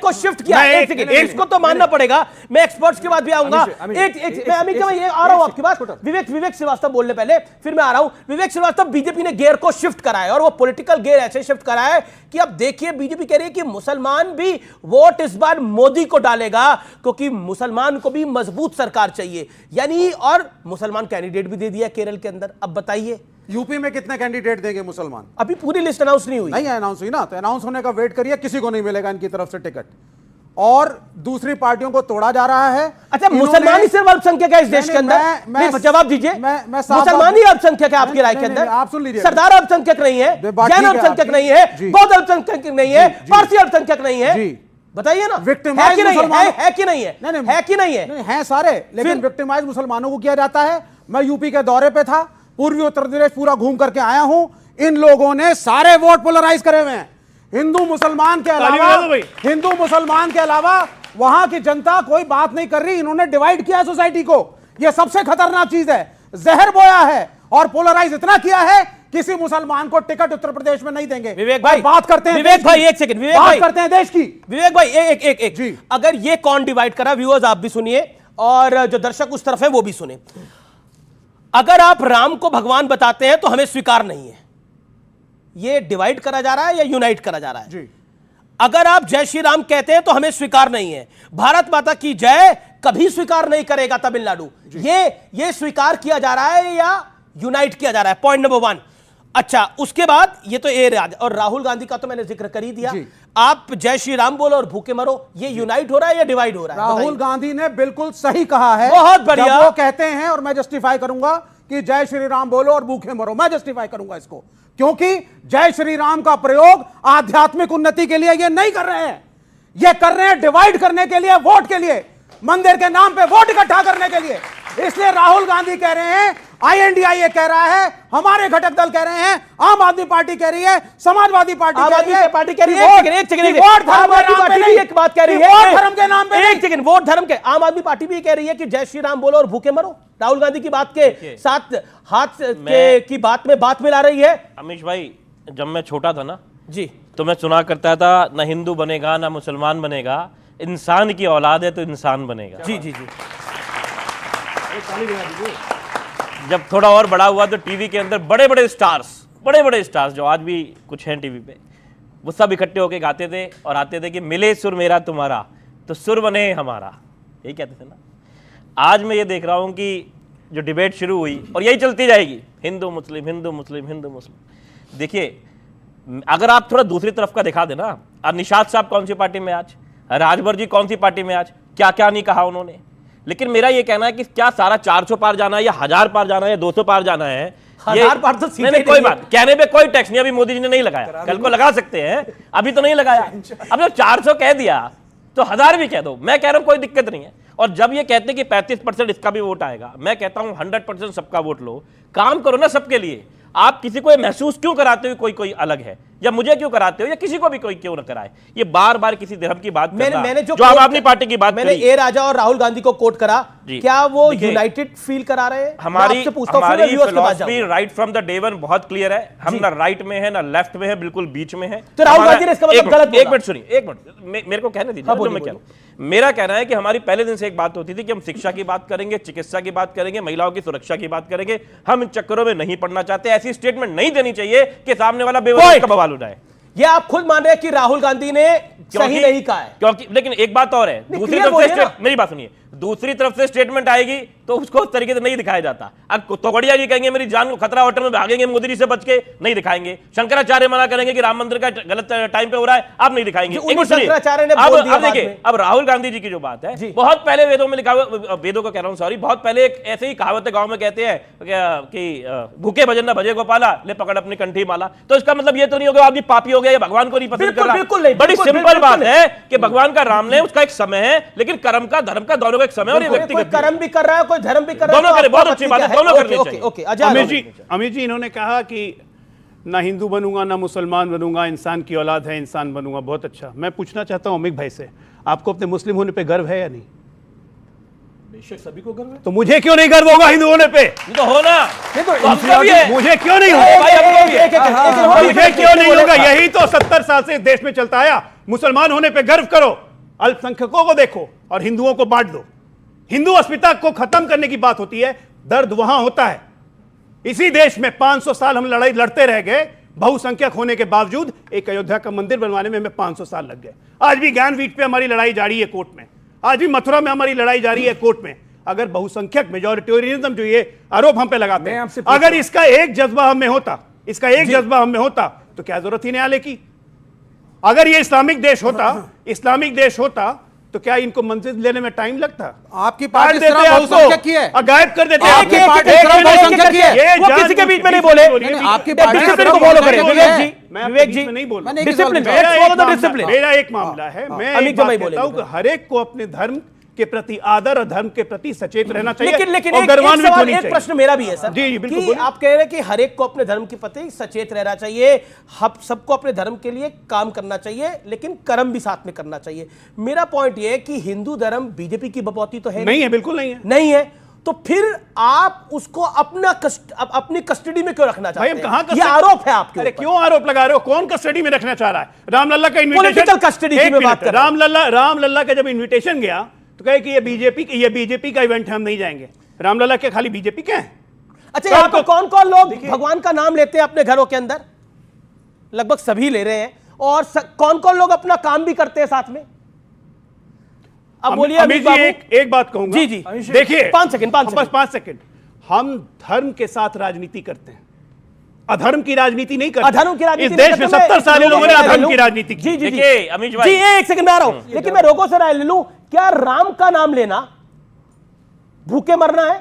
को शिफ्ट किया। एक सेकंड, इसको तो मानना पड़ेगा। मैं एक्सपर्ट्स के बाद भी आऊंगा। मैं आ रहा हूं आपकी बात। विवेक श्रीवास्तव बोलने पहले, फिर मैं आ रहा हूं। विवेक श्रीवास्तव, बीजेपी ने गियर को शिफ्ट करा है और वो पॉलिटिकल गियर ऐसे शिफ्ट करा है कि अब देखिए बीजेपी कह रही है कि मुसलमान भी वोट इस बार मोदी को डालेगा, क्योंकि मुसलमान को भी मजबूत सरकार चाहिए, यानी, और मुसलमान कैंडिडेट भी दे दिया केरल के अंदर। अब बताइए यूपी में कितने कैंडिडेट देंगे मुसलमान? अभी पूरी लिस्ट अनाउंस नहीं हुई। नहीं अनाउंस हुई ना, तो अनाउंस होने का वेट करिए, किसी को नहीं मिलेगा इनकी तरफ से टिकट, और दूसरी पार्टियों को तोड़ा जा रहा है। अच्छा, मुसलमान ही सिर्फ अल्पसंख्यक है इस देश के अंदर? जवाब दीजिए। मुसलमान ही अल्पसंख्यक है आपकी राय के अंदर? आप सुन लीजिए, सरदार अल्पसंख्यक नहीं है, जैन अल्पसंख्यक नहीं है, बौद्ध अल्पसंख्यक नहीं है, पारसी अल्पसंख्यक नहीं है, बताइए ना, विक्टिमाइज मुसलमान है कि नहीं है? है कि नहीं है? है सारे, लेकिन विक्टिमाइज मुसलमानों को किया जाता है। मैं यूपी के दौरे पे था, पूर्वी उत्तर प्रदेश पूरा घूम करके आया हूं। इन लोगों ने सारे वोट पोलराइज करे हुए हैं, हिंदू मुसलमान के अलावा वहां की जनता कोई बात नहीं कर रही। इन्होंने डिवाइड किया सोसाइटी को, यह सबसे खतरनाक चीज है। जहर बोया है और पोलराइज इतना किया है, किसी मुसलमान को टिकट उत्तर प्रदेश में नहीं देंगे। विवेक भाई बात करते हैं, विवेक भाई एक सेकंड, विवेक भाई करते हैं देश की। विवेक भाई एक जी, अगर ये कौन डिवाइड करा, व्यूअर्स आप भी सुनिए और जो दर्शक उस तरफ है वो भी सुने। अगर आप राम को भगवान बताते हैं तो हमें स्वीकार नहीं है, ये डिवाइड करा जा रहा है या यूनाइट करा जा रहा है जी? अगर आप जय श्री राम कहते हैं तो हमें स्वीकार नहीं है, भारत माता की जय कभी स्वीकार नहीं करेगा तमिलनाडु, ये स्वीकार किया जा रहा है या यूनाइट किया जा रहा है? Point number 1। अच्छा, उसके बाद ये तो और राहुल गांधी का तो मैंने जिक्र कर ही दिया। आप जय श्री राम बोलो और भूखे मरो, ये यूनाइट हो रहा है या डिवाइड हो रहा है? राहुल गांधी ने बिल्कुल सही कहा है, बहुत बढ़िया। वो कहते हैं, और मैं जस्टिफाई करूंगा कि जय श्री राम बोलो और भूखे मरो, मैं जस्टिफाई करूंगा इसको, क्योंकि जय श्री राम का प्रयोग आध्यात्मिक उन्नति के लिए ये नहीं कर रहे हैं, ये कर रहे हैं डिवाइड करने के लिए, वोट के लिए, मंदिर के नाम पे वोट इकट्ठा करने के लिए। इसलिए राहुल गांधी कह रहे हैं, INDIA कह रहा है, हमारे घटक दल कह रहे हैं, आम आदमी पार्टी कह रही है, समाजवादी पार्टी कह रही है, वोट धर्म के नाम पे, एक सेकंड, वोट धर्म के, आम आदमी पार्टी भी कह रही है कि जय श्री राम बोलो और भूखे मरो। राहुल गांधी की बात के साथ हाथ की बात में बात मिला रही है। अमीश भाई, जब मैं छोटा था ना जी, तो मैं सुना करता था, ना हिंदू बनेगा ना मुसलमान बनेगा, इंसान की औलाद है तो इंसान बनेगा। जी जी जी। जब थोड़ा और बड़ा हुआ तो टीवी के अंदर बड़े बड़े स्टार्स जो आज भी कुछ हैं टीवी पे, वो सब इकट्ठे होके गाते थे और आते थे कि मिले सुर मेरा तुम्हारा तो सुर बने हमारा, यही कहते थे ना। आज मैं ये देख रहा हूँ कि जो डिबेट शुरू हुई और यही चलती जाएगी, हिंदू मुस्लिम हिंदू मुस्लिम हिंदू मुस्लिम। देखिए, अगर आप थोड़ा दूसरी तरफ का दिखा देना, अब निशात साहब कौन सी पार्टी में आज, राजभर जी कौन सी पार्टी में आज, क्या क्या नहीं कहा उन्होंने। लेकिन मेरा ये कहना है कि क्या सारा 400 पार जाना है या 1000 पार जाना है या 200 पार जाना है, 1000 पार तो नहीं, कोई बात, कहने पे कोई टैक्स नहीं। अभी मोदी जी ने नहीं लगाया, कल को लगा सकते हैं, अभी तो नहीं लगाया। अब जब 400 कह दिया तो 1000 भी कह दो, मैं कह रहा हूं कोई दिक्कत नहीं है। और जब ये कहते हैं कि 35% इसका भी वोट आएगा, मैं कहता हूं 100% सबका वोट लो, काम करो ना सबके लिए। आप किसी को महसूस क्यों कराते हो कोई अलग है, या मुझे क्यों कराते हो, या किसी को भी कोई क्यों न कराए। ये बार बार किसी धर्म की बात मैंने जो आम आदमी पार्टी की बात मैंने ए राजा और राहुल गांधी को कोट करा, क्या वो यूनाइटेड फील करा रहे हैं? हमारी philosophy right from the day one बहुत क्लियर है, हम ना राइट में है ना लेफ्ट में है, बिल्कुल बीच में है। तो राहुल गांधी ने इसका मतलब गलत बोला। एक मिनट सुनिए, एक मिनट मेरे को कहने दीजिए जो मैं कह रहा हूं। मेरा कहना है कि हमारी पहले दिन से एक बात होती थी कि हम शिक्षा की बात करेंगे, चिकित्सा की बात करेंगे, महिलाओं की सुरक्षा की बात करेंगे, हम इन चक्करों में नहीं पड़ना चाहते। ऐसी स्टेटमेंट नहीं देनी चाहिए कि सामने वाला बेवजह का बवाल उठाए। ये आप खुद मान रहे हैं कि राहुल गांधी ने सही नहीं कहा है, क्योंकि लेकिन एक बात और है, दूसरी तरफ से मेरी बात सुनिए, दूसरी तरफ से स्टेटमेंट आएगी तो उसको उस तरीके से नहीं दिखाया जाता। अब तोगड़िया जी कहेंगे मेरी जान को खतरा, होटल में भागेंगे मोदी जी से बच के, नहीं दिखाएंगे। शंकराचार्य मना करेंगे कि राम मंदिर का गलत टाइम पे हो रहा है, आप नहीं दिखाएंगे। अब देखिए, अब राहुल गांधी जी की जो बात है, बहुत पहले वेदों में लिखा हुआ, वेदों को कह रहा हूं सॉरी, बहुत पहले एक ऐसे ही कहावत है गांव में, कहते हैं कि भूखे भजन न भजे गोपाला, ले पकड़ अपनी कंठी माला। तो इसका मतलब ये तो नहीं होगा आदमी पापी हो गया या भगवान को नहीं पसंद कर रहा। बड़ी सिंपल बात है कि भगवान का राम ने उसका एक समय है, लेकिन कर्म का धर्म का दोनों का एक समय, और ये व्यक्तिगत कर्म भी कर रहा है, कोई धर्म भी कर रहा है, दोनों करे, बहुत अच्छी बात है, दोनों करनी चाहिए। अमित जी इन्होंने कहा कि ना हिंदू बनूंगा ना मुसलमान बनूंगा, इंसान की औलाद है इंसान बनूंगा, बहुत अच्छा। मैं पूछना चाहता हूं अमित भाई से, आपको अपने मुस्लिम होने पे गर्व है या नहीं? बेशक सभी को गर्व है। तो मुझे क्यों नहीं गर्व होगा हिंदू होने पे? तो होना, मुझे क्यों नहीं होगा? मुझे क्यों नहीं होगा? यही तो 70 साल से देश में चलता आया, मुसलमान होने पे गर्व करो, अल्पसंख्यकों को देखो और हिंदुओं को बांट दो। हिंदू अस्मिता को खत्म करने की बात होती है, दर्द वहां होता है। इसी देश में 500 साल हम लड़ाई लड़ते रह गए, बहुसंख्यक होने के बावजूद एक अयोध्या का मंदिर बनवाने में हमें 500 साल लग गए। आज भी ज्ञानपीठ पे हमारी लड़ाई जारी है कोर्ट में, आज भी मथुरा में हमारी लड़ाई जारी है कोर्ट में। अगर बहुसंख्यक मेजॉरिटेरियनिज्म जो ये आरोप हम पे लगाते हैं, अगर इसका एक जज्बा हम में होता, इसका एक जज्बा हम में होता, तो क्या जरूरत थी न्यायालय की? अगर ये इस्लामिक देश होता तो क्या इनको मंजिल लेने में टाइम लगता? आपकी पार्टी सिर्फ बहुसंख्यक की है, गायब कर देते। आपकी पार्टी सिर्फ बहुसंख्यक की है। वो किसी के बीच में नहीं बोले। आपकी पार्टी डिसिप्लिन को फॉलो करें विवेक जी, विवेक जी नहीं बोल, डिसिप्लिन, डिसिप्लिन। मेरा एक मामला है, मैं एक बात कहता हूं कि हर एक को अपने धर्म के प्रति आदर और धर्म के प्रति सचेत रहना चाहिए। लेकिन और गौरवान्वित होनी चाहिए। एक प्रश्न मेरा भी है सर, जी बिल्कुल, कि आप कह रहे हैं कि हर एक को अपने धर्म के प्रति सचेत रहना चाहिए, हम सबको अपने धर्म के लिए काम करना चाहिए, लेकिन कर्म भी साथ में करना चाहिए। मेरा पॉइंट यह है कि हिंदू धर्म बीजेपी की बपौती तो है नहीं है, बिल्कुल नहीं है, नहीं है, तो फिर आप उसको अपनी कस्टडी में क्यों रखना चाहते हैं? कहां ये आरोप है आपके अरे ऊपर। क्यों आरोप लगा रहे हो? कौन कस्टडी में रखना चाह रहा है? रामलल्ला का इन्विटेशन, पॉलिटिकल कस्टडी की मैं बात कर रहा हूं। रामलल्ला का जब इन्विटेशन गया तो कहे कि ये बीजेपी का इवेंट है, हम नहीं जाएंगे। रामलल्ला के खाली बीजेपी के हैं? अच्छा, यहां पर कौन कौन लोग भगवान का नाम लेते हैं अपने घरों के अंदर? लगभग सभी ले रहे हैं। और कौन कौन लोग अपना काम भी करते हैं साथ में? अब बोलिए अमित जी, एक बात कहूंगा। जी जी, देखिए 5 सेकंड, बस 5 सेकंड। हम धर्म के साथ राजनीति करते हैं, अधर्म की राजनीति नहीं करते। अधर्म की राजनीति इस देश में 70 साल लोगों ने अधर्म की राजनीति की। जी जी देखिए अमित भाई, जी एक सेकंड में आ रहा हूं, लेकिन मैं रोको से राय ले लूं। क्या राम का नाम लेना भूखे मरना है?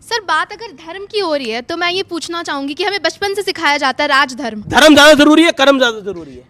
सर, बात अगर धर्म की हो रही है तो मैं ये पूछना चाहूंगी कि हमें बचपन से सिखाया जाता है राजधर्म। धर्म ज्यादा जरूरी है, कर्म ज्यादा जरूरी है?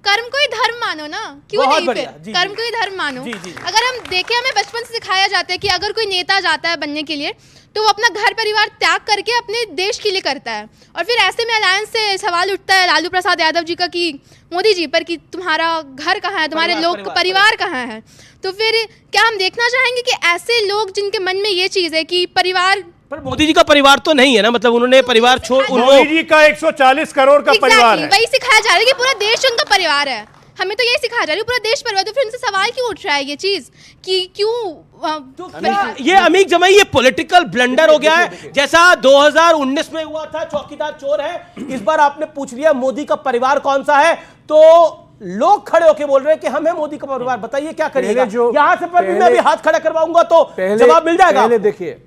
कर्म को ही धर्म मानो ना, क्यों बहुत नहीं? बढ़िया, फिर जी, कर्म को ही धर्म मानो। जी, जी, जी। अगर हम देखें, हमें बचपन से सिखाया जाता है कि अगर कोई नेता जाता है बनने के लिए तो वो अपना घर परिवार त्याग करके अपने देश के लिए करता है। और फिर ऐसे में अलायंस से सवाल उठता है लालू प्रसाद यादव जी का, कि मोदी जी पर, कि तुम्हारा घर कहाँ है, तुम्हारे लोग परिवार कहाँ है? तो फिर क्या हम देखना चाहेंगे कि ऐसे लोग जिनके मन में ये चीज़ है कि परिवार, पर मोदी जी का परिवार तो नहीं है ना, मतलब उन्होंने परिवार छोड़, मोदी जी का 140 करोड़ का परिवार है। वही सिखाया जा रहा है कि पूरा देश उनका परिवार है। हमें तो यही सिखाया जा रहा है पूरा देश परिवार। तो फिर उनसे सवाल क्यों उठ रहा है ये चीज कि क्यों ये अमीक जमाई ये पॉलिटिकल ब्लंडर हो गया है, जैसा 2019 में हुआ था चौकीदार चोर है, इस बार आपने पूछ लिया मोदी का परिवार कौन सा है, तो लोग खड़े होकर बोल रहे हैं कि हम है मोदी का परिवार। बताइए क्या करिएगा? यहां से पर मैं भी हाथ खड़ा करवाऊंगा तो जवाब मिल जाएगा। पहले देखिए,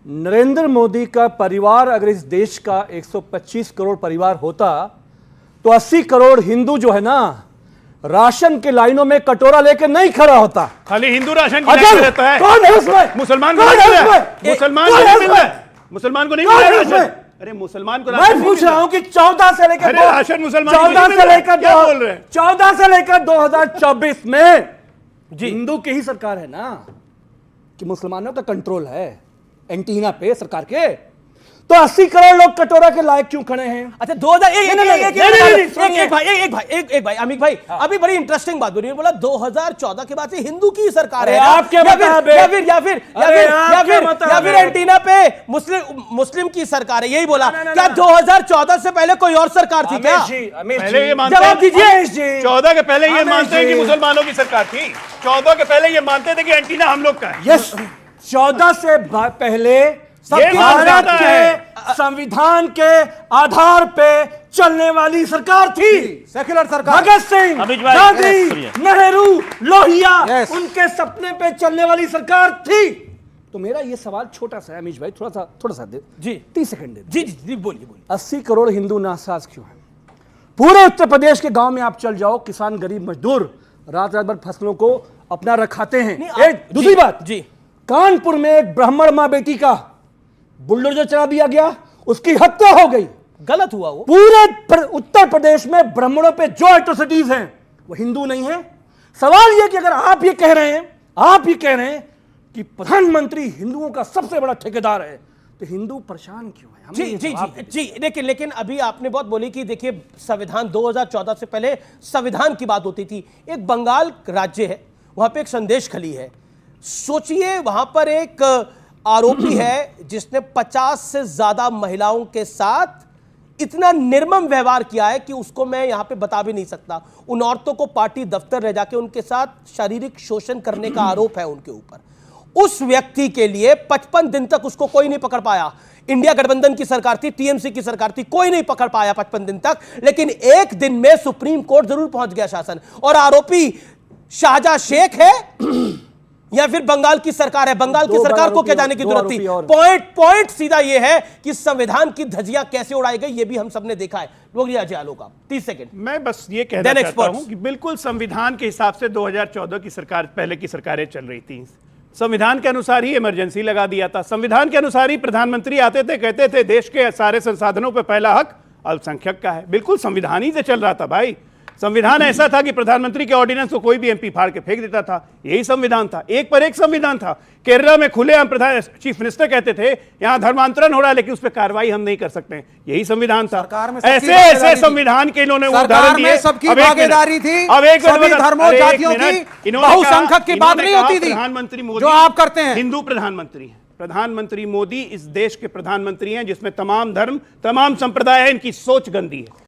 नरेंद्र मोदी का परिवार अगर इस देश का 125 करोड़ परिवार होता तो 80 करोड़ हिंदू जो है ना, राशन के लाइनों में कटोरा लेकर नहीं खड़ा होता। खाली हिंदू राशन की लाइन में रहता है। कौन है उसमें? मुसलमान को नहीं मिल रहा है। मुसलमान को नहीं मिल रहा है। मुसलमान को नहीं मिल रहा है राशन। अरे मुसलमान को मैं पूछ रहा हूं कि 14 से लेकर 14 से लेकर 2024 में हिंदू की ही सरकार है ना, कि मुसलमानों का कंट्रोल है एंटीना पे सरकार के, तो 80 करोड़ लोग कटोरा के लायक क्यों खड़े हैं? अच्छा 2001 भाई अमित भाई, अभी बड़ी इंटरेस्टिंग बात बोली, बोला 2014 के बाद से हिंदू की सरकार है, आपके या फिर एंटीना पे मुस्लिम की सरकार है, यही बोला। क्या 2014 से पहले कोई और सरकार थी क्या? पहले ये मानते जवाब दीजिए। 14 के पहले ये मानते हैं कि मुसलमानों की सरकार थी। 14 के पहले ये मानते थे कि एंटीना हम लोग का है। यस, 14 से पहले भारत के संविधान के आधार पे चलने वाली सरकार थी, सेक्युलर सरकार। भगत सिंह, गांधी, नेहरू, लोहिया, उनके सपने पे चलने वाली सरकार थी। तो मेरा ये सवाल छोटा सा है अमीश भाई, थोड़ा सा दे जी, 30 सेकंड दे। जी जी बोलिए। 80 करोड़ हिंदू नासाज क्यों है? पूरे उत्तर प्रदेश के गांव में आप चल जाओ, किसान गरीब मजदूर रात रात भर फसलों को अपना रखाते हैं। दूसरी बात जी, कानपुर में एक ब्राह्मण मां बेटी का बुलडोजर चला दिया गया, उसकी हत्या हो गई। गलत हुआ वो। पूरे उत्तर प्रदेश में ब्राह्मणों पे जो एट्रोसिटीज हैं वो हिंदू नहीं है। सवाल यह कि अगर आप ये कह रहे हैं कि प्रधानमंत्री हिंदुओं का सबसे बड़ा ठेकेदार है, तो हिंदू परेशान क्यों है? जी जी जी जी, लेकिन अभी आपने बहुत बोली कि देखिए संविधान 2014 से पहले संविधान की बात होती थी। एक बंगाल राज्य है, वहां पे एक संदेश खली है। सोचिए वहां पर एक आरोपी है जिसने 50 से ज्यादा महिलाओं के साथ इतना निर्मम व्यवहार किया है कि उसको मैं यहां पे बता भी नहीं सकता। उन औरतों को पार्टी दफ्तर ले जाके उनके साथ शारीरिक शोषण करने का आरोप है उनके ऊपर। उस व्यक्ति के लिए 55 दिन तक उसको कोई नहीं पकड़ पाया। इंडिया गठबंधन की सरकार थी, टीएमसी की सरकार थी, कोई नहीं पकड़ पाया 55 दिन तक। लेकिन एक दिन में सुप्रीम कोर्ट जरूर पहुंच गया शासन, और आरोपी शाहजहां शेख है या फिर बंगाल की सरकार है। बंगाल की सरकार को क्या जाने की जरूरत थी। पॉइंट सीधा यह है कि संविधान की धज्जियां कैसे उड़ाई गई, यह भी हम सबने देखा है। लोग आलोक आप 30 सेकंड। मैं बस ये कहना चाहता हूं कि बिल्कुल संविधान के हिसाब से 2014 की सरकार, पहले की सरकारें चल रही थी, संविधान के अनुसार ही इमरजेंसी लगा दिया था। संविधान के अनुसार ही प्रधानमंत्री आते थे, कहते थे देश के सारे संसाधनों पर पहला हक अल्पसंख्यक का है। बिल्कुल संविधान ही से चल रहा था भाई। संविधान ऐसा था कि प्रधानमंत्री के ऑर्डिनेंस को कोई भी एमपी फाड़ के फेंक देता था। यही संविधान था, एक पर एक संविधान था। केरला में खुलेआम प्रधान चीफ मिनिस्टर कहते थे यहां धर्मांतरण हो रहा है लेकिन उस पर कार्रवाई हम नहीं कर सकते। यही संविधान था। ऐसे ऐसे संविधान के इन्होंने उदाहरण दिए। सबकी भागीदारी थी, अब एक सभी धर्मों जातियों की, बहुसंख्यक की बात नहीं होती थी प्रधानमंत्री मोदी जो आप करते हैं। हिंदू प्रधानमंत्री हैं। प्रधानमंत्री मोदी इस देश के प्रधानमंत्री हैं जिसमें तमाम धर्म, तमाम संप्रदाय है। इनकी सोच गंदी है।